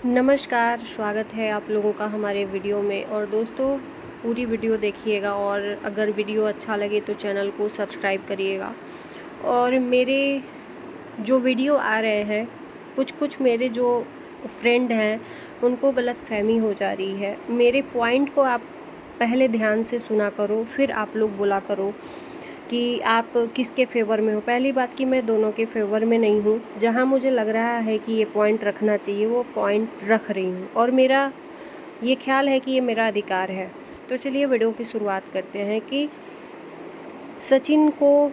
नमस्कार, स्वागत है आप लोगों का हमारे वीडियो में। और दोस्तों, पूरी वीडियो देखिएगा और अगर वीडियो अच्छा लगे तो चैनल को सब्सक्राइब करिएगा। और मेरे जो वीडियो आ रहे हैं, कुछ मेरे जो फ्रेंड हैं उनको गलतफहमी हो जा रही है। मेरे पॉइंट को आप पहले ध्यान से सुना करो, फिर आप लोग बोला करो कि आप किसके फेवर में हो। पहली बात कि मैं दोनों के फेवर में नहीं हूँ। जहाँ मुझे लग रहा है कि ये पॉइंट रखना चाहिए वो पॉइंट रख रही हूँ, और मेरा ये ख्याल है कि ये मेरा अधिकार है। तो चलिए वीडियो की शुरुआत करते हैं कि सचिन को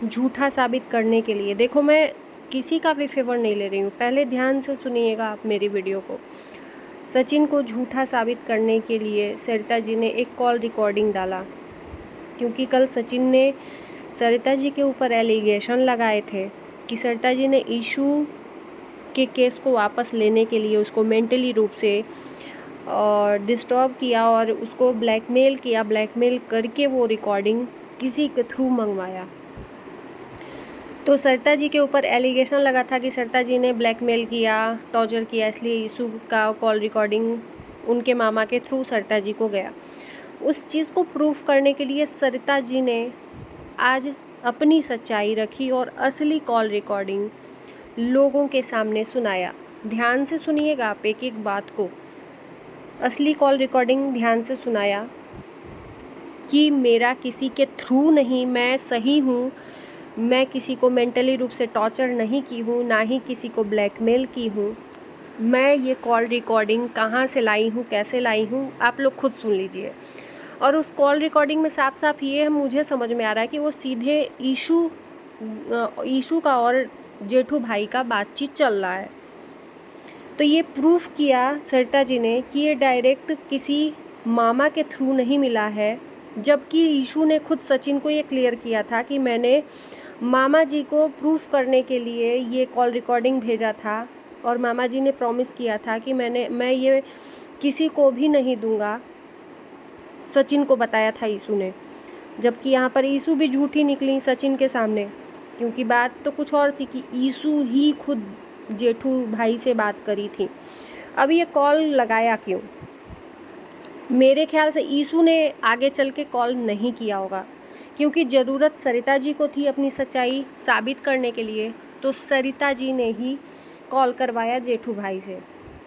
झूठा साबित करने के लिए, देखो मैं किसी का भी फेवर नहीं ले रही हूँ, पहले ध्यान से सुनिएगा आप मेरी वीडियो को। सचिन को झूठा साबित करने के लिए सरिता जी ने एक कॉल रिकॉर्डिंग डाला, क्योंकि कल सचिन ने सरिता जी के ऊपर एलिगेशन लगाए थे कि सरिता जी ने ईशू के केस को वापस लेने के लिए उसको मेंटली रूप से और डिस्टर्ब किया और उसको ब्लैकमेल किया, ब्लैकमेल करके वो रिकॉर्डिंग किसी के थ्रू मंगवाया। तो सरिता जी के ऊपर एलिगेशन लगा था कि सरिता जी ने ब्लैकमेल किया, टॉर्चर किया, इसलिए ईशू का कॉल रिकॉर्डिंग उनके मामा के थ्रू सरिता जी को गया। उस चीज़ को प्रूफ करने के लिए सरिता जी ने आज अपनी सच्चाई रखी और असली कॉल रिकॉर्डिंग लोगों के सामने सुनाया। ध्यान से सुनिएगा आप एक एक बात को। असली कॉल रिकॉर्डिंग ध्यान से सुनाया कि मेरा किसी के थ्रू नहीं, मैं सही हूँ, मैं किसी को मेंटली रूप से टॉर्चर नहीं की हूँ, ना ही किसी को ब्लैकमेल की हूँ। मैं ये कॉल रिकॉर्डिंग कहाँ से लाई हूँ, कैसे लाई हूँ, आप लोग खुद सुन लीजिए। और उस कॉल रिकॉर्डिंग में साफ साफ ये मुझे समझ में आ रहा है कि वो सीधे ईशू का और जेठू भाई का बातचीत चल रहा है। तो ये प्रूफ किया सरिता जी ने कि ये डायरेक्ट किसी मामा के थ्रू नहीं मिला है, जबकि ईशू ने खुद सचिन को ये क्लियर किया था कि मैंने मामा जी को प्रूफ करने के लिए ये कॉल रिकॉर्डिंग भेजा था, और मामा जी ने प्रॉमिस किया था कि मैं ये किसी को भी नहीं दूंगा। सचिन को बताया था ईशू ने, जबकि यहाँ पर ईशू भी झूठी निकली सचिन के सामने, क्योंकि बात तो कुछ और थी कि ईशू ही खुद जेठू भाई से बात करी थी। अब ये कॉल लगाया क्यों? मेरे ख्याल से ईशू ने आगे चल के कॉल नहीं किया होगा, क्योंकि ज़रूरत सरिता जी को थी अपनी सच्चाई साबित करने के लिए, तो सरिता जी ने ही कॉल करवाया जेठू भाई से।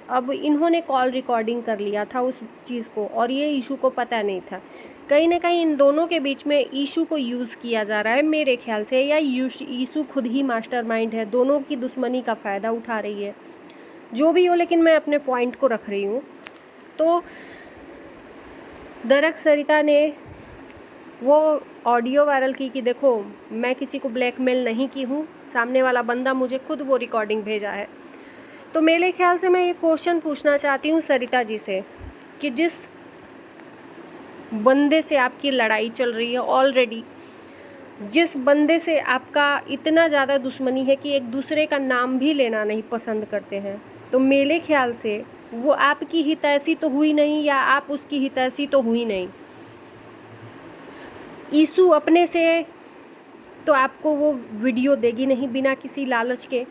अब इन्होंने कॉल रिकॉर्डिंग कर लिया था उस चीज़ को, और ये ईशू को पता नहीं था। कहीं ना कहीं इन दोनों के बीच में ईशू को यूज़ किया जा रहा है मेरे ख्याल से, या ईशू खुद ही मास्टरमाइंड है, दोनों की दुश्मनी का फ़ायदा उठा रही है। जो भी हो, लेकिन मैं अपने पॉइंट को रख रही हूँ। तो दरअसल सरिता ने वो ऑडियो वायरल की कि देखो मैं किसी को ब्लैकमेल नहीं की हूँ, सामने वाला बंदा मुझे खुद वो रिकॉर्डिंग भेजा है। तो मेरे ख्याल से मैं ये क्वेश्चन पूछना चाहती हूँ सरिता जी से कि जिस बंदे से आपकी लड़ाई चल रही है ऑलरेडी, जिस बंदे से आपका इतना ज़्यादा दुश्मनी है कि एक दूसरे का नाम भी लेना नहीं पसंद करते हैं, तो मेरे ख्याल से वो आपकी हितैषी तो हुई नहीं, या आप उसकी हितैषी तो हुई नहीं। ईशू अपने से तो आपको वो वीडियो देगी नहीं बिना किसी लालच के।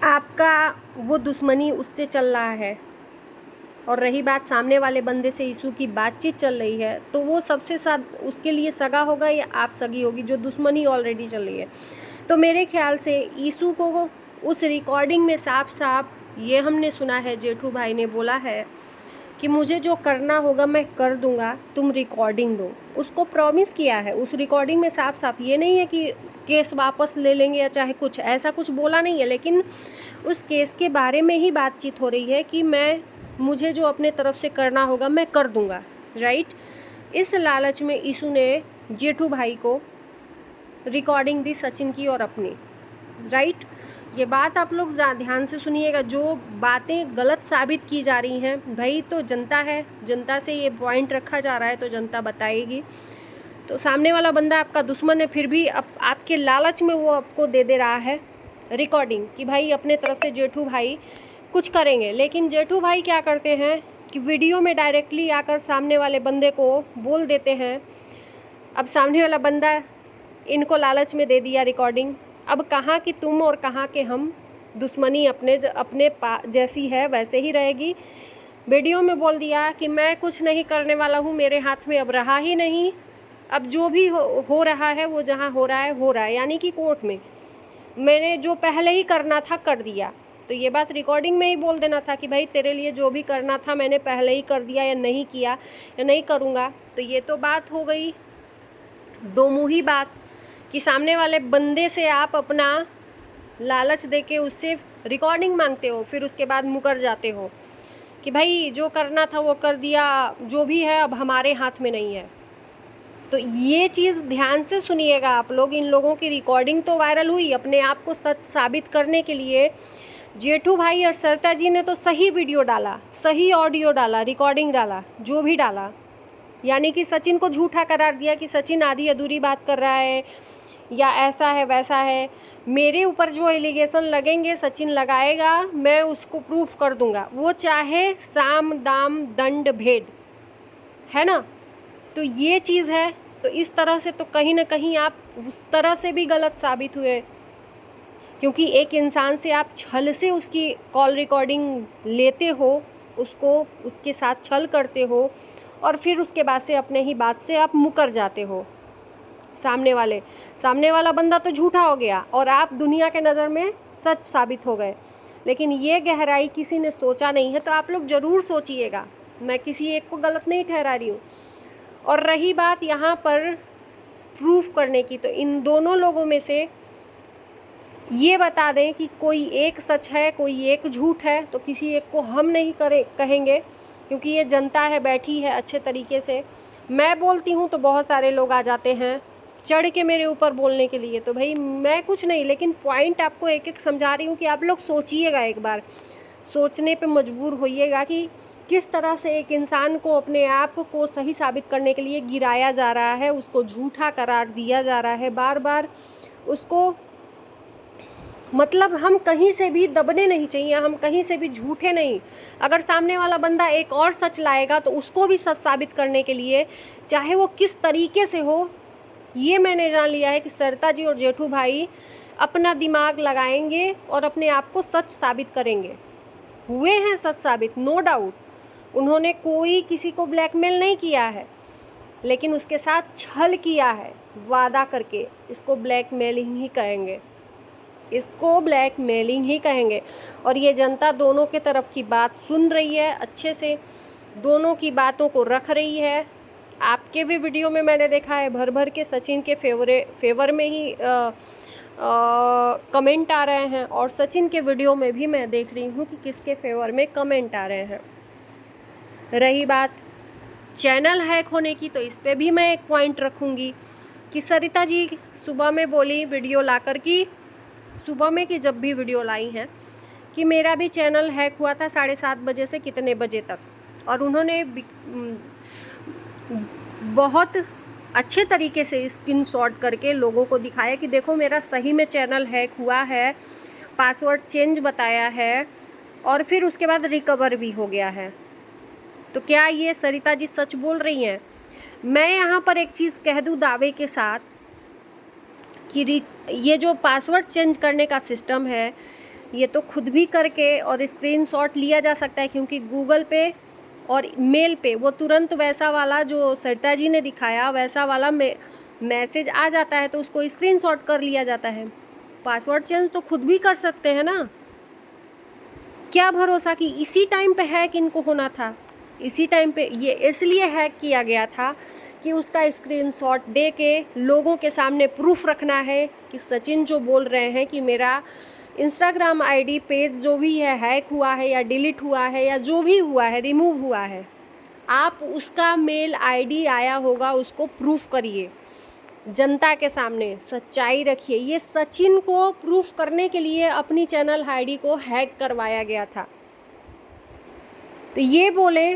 आपका वो दुश्मनी उससे चल रहा है, और रही बात सामने वाले बंदे से ईशू की बातचीत चल रही है, तो वो सबसे साथ उसके लिए सगा होगा या आप सगी होगी, जो दुश्मनी ऑलरेडी चल रही है। तो मेरे ख्याल से ईशू को उस रिकॉर्डिंग में साफ साफ ये हमने सुना है, जेठू भाई ने बोला है कि मुझे जो करना होगा मैं कर दूंगा, तुम रिकॉर्डिंग दो। उसको प्रॉमिस किया है उस रिकॉर्डिंग में साफ साफ, ये नहीं है कि केस वापस ले लेंगे या चाहे कुछ, ऐसा कुछ बोला नहीं है, लेकिन उस केस के बारे में ही बातचीत हो रही है कि मुझे जो अपने तरफ से करना होगा मैं कर दूंगा, राइट। इस लालच में ईशू ने जेठू भाई को रिकॉर्डिंग दी सचिन की और अपनी, राइट। ये बात आप लोग ध्यान से सुनिएगा। जो बातें गलत साबित की जा रही हैं भाई, तो जनता है, जनता से ये पॉइंट रखा जा रहा है तो जनता बताएगी। तो सामने वाला बंदा आपका दुश्मन है, फिर भी आपके लालच में वो आपको दे रहा है रिकॉर्डिंग कि भाई अपने तरफ से जेठू भाई कुछ करेंगे। लेकिन जेठू भाई क्या करते हैं कि वीडियो में डायरेक्टली आकर सामने वाले बंदे को बोल देते हैं। अब सामने वाला बंदा इनको लालच में दे दिया रिकॉर्डिंग, अब कहाँ कि तुम और कहाँ के हम, दुश्मनी अपने जैसी है वैसे ही रहेगी। वीडियो में बोल दिया कि मैं कुछ नहीं करने वाला हूँ, मेरे हाथ में अब रहा ही नहीं, अब जो भी हो रहा है वो जहाँ हो रहा है, यानी कि कोर्ट में मैंने जो पहले ही करना था कर दिया। तो ये बात रिकॉर्डिंग में ही बोल देना था कि भाई तेरे लिए जो भी करना था मैंने पहले ही कर दिया, या नहीं किया या नहीं करूँगा। तो ये तो बात हो गई दो मुँही बात, कि सामने वाले बंदे से आप अपना लालच देके उससे रिकॉर्डिंग मांगते हो, फिर उसके बाद मुकर जाते हो कि भाई जो करना था वो कर दिया, जो भी है अब हमारे हाथ में नहीं है। तो ये चीज़ ध्यान से सुनिएगा आप लोग। इन लोगों की रिकॉर्डिंग तो वायरल हुई अपने आप को सच साबित करने के लिए। जेठू भाई और सरिता जी ने तो सही वीडियो डाला, सही ऑडियो डाला, रिकॉर्डिंग डाला, जो भी डाला, यानी कि सचिन को झूठा करार दिया कि सचिन आधी अधूरी बात कर रहा है या ऐसा है वैसा है। मेरे ऊपर जो एलिगेशन लगेंगे सचिन लगाएगा, मैं उसको प्रूफ कर दूंगा, वो चाहे साम दाम दंड भेद, है ना। तो ये चीज़ है। तो इस तरह से तो कहीं ना कहीं आप उस तरह से भी गलत साबित हुए, क्योंकि एक इंसान से आप छल से उसकी कॉल रिकॉर्डिंग लेते हो, उसको उसके साथ छल करते हो, और फिर उसके बाद से अपने ही बात से आप मुकर जाते हो। सामने वाला बंदा तो झूठा हो गया और आप दुनिया के नज़र में सच साबित हो गए। लेकिन ये गहराई किसी ने सोचा नहीं है, तो आप लोग ज़रूर सोचिएगा। मैं किसी एक को गलत नहीं ठहरा रही हूँ। और रही बात यहाँ पर प्रूफ करने की, तो इन दोनों लोगों में से ये बता दें कि कोई एक सच है, कोई एक झूठ है, तो किसी एक को हम नहीं कहेंगे, क्योंकि ये जनता है बैठी है अच्छे तरीके से। मैं बोलती हूँ तो बहुत सारे लोग आ जाते हैं चढ़ के मेरे ऊपर बोलने के लिए। तो भाई मैं कुछ नहीं, लेकिन पॉइंट आपको एक एक समझा रही हूँ कि आप लोग सोचिएगा, एक बार सोचने पे मजबूर होइएगा कि किस तरह से एक इंसान को अपने आप को सही साबित करने के लिए गिराया जा रहा है, उसको झूठा करार दिया जा रहा है बार बार। उसको मतलब हम कहीं से भी दबने नहीं चाहिए, हम कहीं से भी झूठे नहीं। अगर सामने वाला बंदा एक और सच लाएगा तो उसको भी सच साबित करने के लिए, चाहे वो किस तरीके से हो, ये मैंने जान लिया है कि सरिता जी और जेठू भाई अपना दिमाग लगाएंगे और अपने आप को सच साबित करेंगे। हुए हैं सच साबित, नो डाउट। उन्होंने कोई किसी को ब्लैकमेल नहीं किया है, लेकिन उसके साथ छल किया है वादा करके। इसको ब्लैकमेलिंग ही कहेंगे, इसको ब्लैकमेलिंग ही कहेंगे। और ये जनता दोनों के तरफ की बात सुन रही है, अच्छे से दोनों की बातों को रख रही है। आपके भी वीडियो में मैंने देखा है भर भर के सचिन के फेवर में ही कमेंट आ रहे हैं, और सचिन के वीडियो में भी मैं देख रही हूँ कि किसके फेवर में कमेंट आ रहे हैं। रही बात चैनल हैक होने की, तो इस पर भी मैं एक पॉइंट रखूँगी कि सरिता जी सुबह में बोली वीडियो लाकर की, सुबह में कि जब भी वीडियो लाई हैं, कि मेरा भी चैनल हैक हुआ था 7:30 बजे से कितने बजे तक। और उन्होंने बहुत अच्छे तरीके से स्क्रीनशॉट करके लोगों को दिखाया कि देखो मेरा सही में चैनल हैक हुआ है, पासवर्ड चेंज बताया है, और फिर उसके बाद रिकवर भी हो गया है। तो क्या ये सरिता जी सच बोल रही हैं? मैं यहाँ पर एक चीज़ कह दूँ दावे के साथ कि ये जो पासवर्ड चेंज करने का सिस्टम है, ये तो खुद भी करके और स्क्रीनशॉट लिया जा सकता है, क्योंकि गूगल पे और मेल पे वो तुरंत वैसा वाला जो सरिता जी ने दिखाया वैसा वाला मैसेज आ जाता है, तो उसको स्क्रीनशॉट कर लिया जाता है। पासवर्ड चेंज तो खुद भी कर सकते हैं ना। क्या भरोसा कि इसी टाइम पे हैक इनको होना था, इसी टाइम पे ये इसलिए हैक किया गया था कि उसका स्क्रीनशॉट दे के लोगों के सामने प्रूफ रखना है कि सचिन जो बोल रहे हैं कि मेरा इंस्टाग्राम आईडी पेज जो भी है हैक हुआ है या डिलीट हुआ है या जो भी हुआ है, रिमूव हुआ है, आप उसका मेल आईडी आया होगा उसको प्रूफ करिए, जनता के सामने सच्चाई रखिए। ये सचिन को प्रूफ करने के लिए अपनी चैनल आईडी को हैक करवाया गया था। तो ये बोले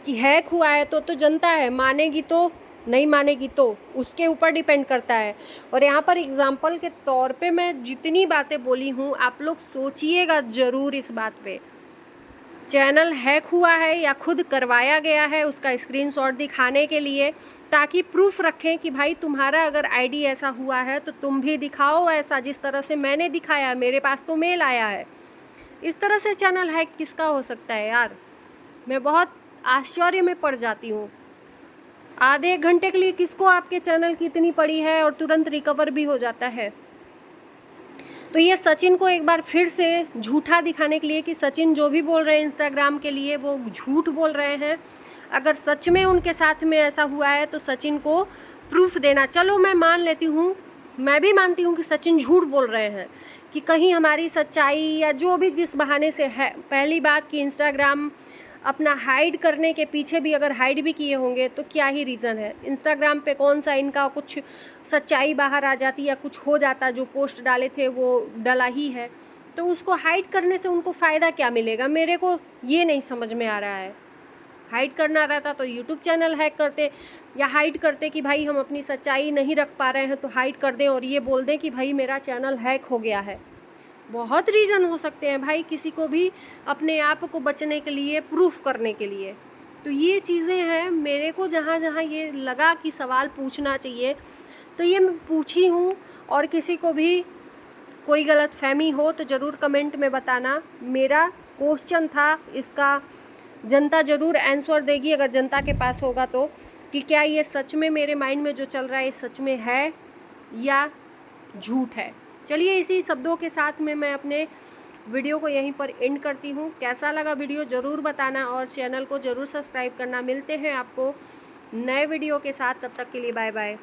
कि हैक हुआ है तो जनता है, मानेगी तो नहीं मानेगी तो उसके ऊपर डिपेंड करता है। और यहाँ पर एग्जाम्पल के तौर पे मैं जितनी बातें बोली हूँ आप लोग सोचिएगा ज़रूर इस बात पे। चैनल हैक हुआ है या खुद करवाया गया है, उसका स्क्रीनशॉट दिखाने के लिए, ताकि प्रूफ रखें कि भाई तुम्हारा अगर आईडी ऐसा हुआ है तो तुम भी दिखाओ ऐसा, जिस तरह से मैंने दिखाया, मेरे पास तो मेल आया है। इस तरह से चैनल हैक किसका हो सकता है यार? मैं बहुत आश्चर्य में पड़ जाती हूँ। आधे एक घंटे के लिए किसको आपके चैनल की इतनी पड़ी है और तुरंत रिकवर भी हो जाता है। तो ये सचिन को एक बार फिर से झूठा दिखाने के लिए कि सचिन जो भी बोल रहे हैं इंस्टाग्राम के लिए वो झूठ बोल रहे हैं। अगर सच में उनके साथ में ऐसा हुआ है तो सचिन को प्रूफ देना। चलो मैं मान लेती हूँ, मैं भी मानती हूँ कि सचिन झूठ बोल रहे हैं, कि कहीं हमारी सच्चाई या जो भी जिस बहाने से है। पहली बात कि इंस्टाग्राम अपना हाइड करने के पीछे भी अगर हाइड भी किए होंगे तो क्या ही रीज़न है। इंस्टाग्राम पे कौन सा इनका कुछ सच्चाई बाहर आ जाती या कुछ हो जाता, जो पोस्ट डाले थे वो डला ही है, तो उसको हाइड करने से उनको फ़ायदा क्या मिलेगा? मेरे को ये नहीं समझ में आ रहा है। हाइड करना रहता तो यूट्यूब चैनल हैक करते, या हाइड करते कि भाई हम अपनी सच्चाई नहीं रख पा रहे हैं तो हाइड कर दें और ये बोल दें कि भाई मेरा चैनल हैक हो गया है। बहुत रीज़न हो सकते हैं भाई, किसी को भी अपने आप को बचने के लिए, प्रूफ करने के लिए। तो ये चीज़ें हैं मेरे को, जहाँ जहाँ ये लगा कि सवाल पूछना चाहिए तो ये मैं पूछी हूँ। और किसी को भी कोई गलतफहमी हो तो ज़रूर कमेंट में बताना। मेरा क्वेश्चन था, इसका जनता ज़रूर आंसर देगी अगर जनता के पास होगा तो, कि क्या ये सच में मेरे माइंड में जो चल रहा है सच में है या झूठ है। चलिए इसी शब्दों के साथ में मैं अपने वीडियो को यहीं पर एंड करती हूँ। कैसा लगा वीडियो ज़रूर बताना और चैनल को ज़रूर सब्सक्राइब करना। मिलते हैं आपको नए वीडियो के साथ, तब तक के लिए बाय बाय।